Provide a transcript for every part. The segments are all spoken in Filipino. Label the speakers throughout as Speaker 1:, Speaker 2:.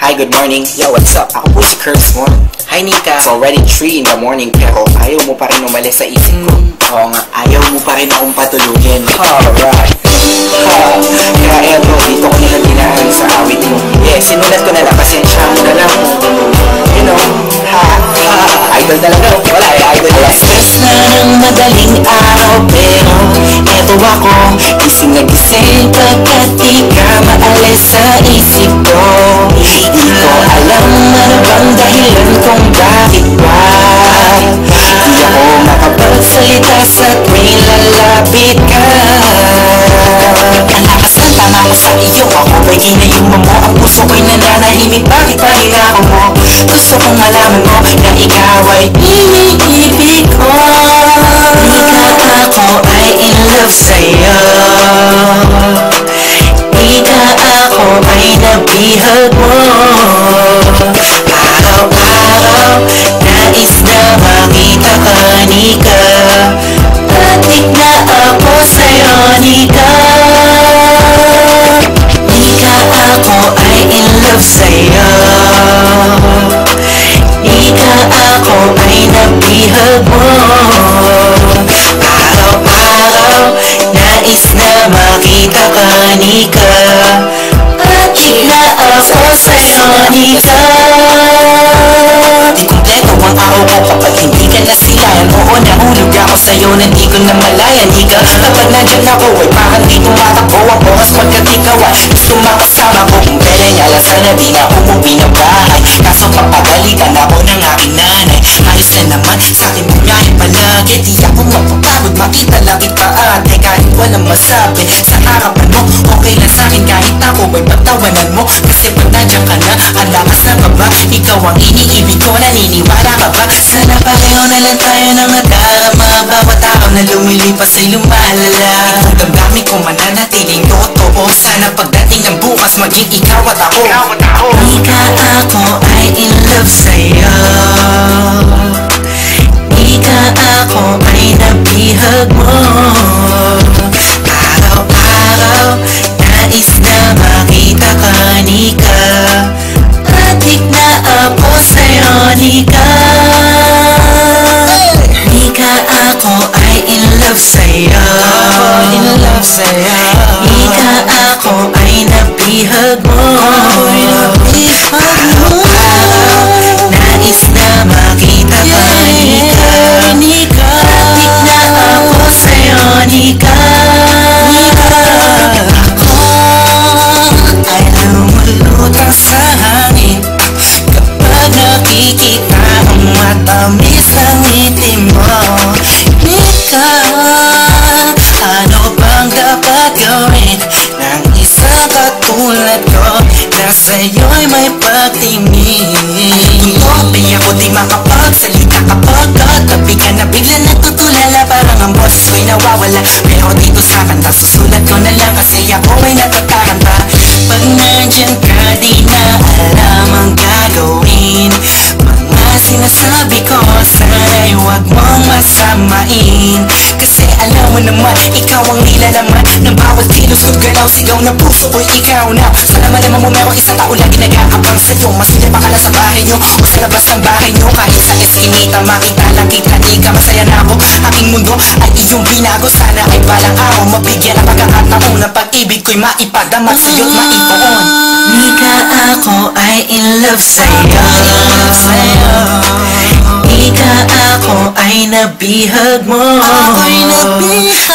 Speaker 1: Hi, good morning. Yo, what's up? Ako po si Curse One. Hi, Nika. It's already 3 in the morning pero ayaw mo pa rin umalis sa isip ko. Oo nga, ayaw mo pa rin akong patulugin. Alright. Kaya eto, dito ko nilang dinaan sa awit mo. Yeah, sinulat ko na lang. Pasensya mo na lang. You know, idol talaga. Wala idol.
Speaker 2: Alas 3 na ng madaling araw pero eto ako, gising na gising pagkat di ka maalis sa isip ko. Di ko alam ano bang dahilan kung bakit ba di ako makapagsalita sa tuwing lalapit ka. Ang lakas ng tama ko sa iyo, ako ba'y ginayuma mo? Ang puso ko'y nananahimik, bakit pa hinako mo? Gusto kong malaman mo na ikaw ay iniibig ko. Ika ako ay in love sa'yo. Ika ako ay nabihag mo. Araw-araw nais na makita ka, Nika. Adik na ako sa'yo, Nika. Ika ako ay in love sa'yo. Ika ako ay nabihag mo. Araw-araw nais na makita ka, Nika. Adik na ako sa'yo, Nika. Di kumpleto ang araw ko kapag hindi ka nasilayan. Oo, nahulog ako sa'yo na di ko na malayan, Nika. Kapag nandyan ako ay parang di tumatakbo ang oras pagkat ikaw ay gusto makasama ko. Kung kailan alasan na di na umuwi ng bahay, kaso papagalitan ako ng aking nanay. Ayos na naman sa'kin bunyahin palagi, di ako mapapagod makita lagi ka ate. Kahit walang masabi sa harapan mo, okay lang sa'kin kahit ako ay pagtawanan mo. Kasi pag nandyan ka na, ang lakas na kaba. Ikaw ang iniibig ko, naniniwala ka ba? Sana pareho na lang tayo ng nadarama. Bawat araw na lumilipas ay lumalala. Ang damdamin ko mananatiling totoo. Sana pagdating ng bukas maging ikaw at ako. Ika ako ay in love sa'yo. Ika ako ay nabihag mo. Araw-araw nais na makita ka, Nika. Adik na ako sa'yo, Nika. Ika ako ay in love sa'yo. Ika ako ay nabihag mo. Araw-araw nais na makita ka, Nika. Adik na ako sa'yo, Nika. Ako ay lumulutang sa hangin kapag nakikita ang matamis ng ngiti mo. Nika, ano bang dapat gawin ng isang katulad ko na sa'yo'y may pagtingin? Kung di ako di makapagsalita kapag katabi ka na, bigla natutulala parang ang boses ko'y nawawala. Pero dito sa kanta susulat ko na lang kasi ako ay natataranta. Pag nandyan ka di na alam ang gagawin. Mga sinasabi ko sana'y huwag mong masamain. Kasi alam mo naman, ikaw ang nilalaman ng bawat kilos ko galaw. Sigaw na puso ko'y ikaw na. Sa laman-laman mo merong isang tao lagi nag-aabang sa'yo. Mas hindi pa ka na sa bahay nyo o sa labas ng bahay nyo. Kahit sa eskinita makita lang kita, di ka masaya na ako. Aking mundo ay iyong binago. Sana ay balang araw mabigyan ng pagkakataon na pag-ibig ko'y maipadama sa'yo't maipoon. Nika ako ay in love sa'yo. Ika ako ay nabihag mo.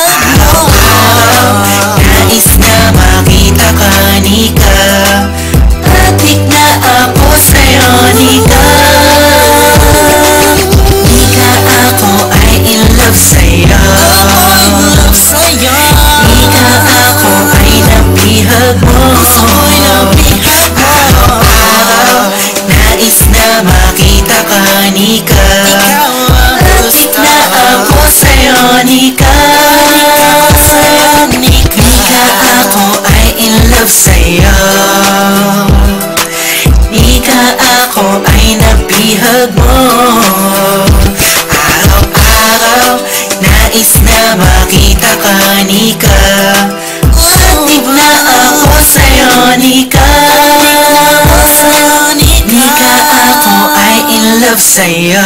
Speaker 2: Araw-araw nais na makita ka, Nika. Adik na ako sa'yo, Nika. Ika ako ay in love sa'yo. Ika ako ay nabihag mo. Araw-araw nais na makita ka, Nika. Adik na ako sa'yo, Nika. Ika ako ay in love sa'yo. Ika ako ay nabihag mo. Araw-araw nais na makita ka, Nika. Adik na ako sa'yo, Nika. love sa'yo.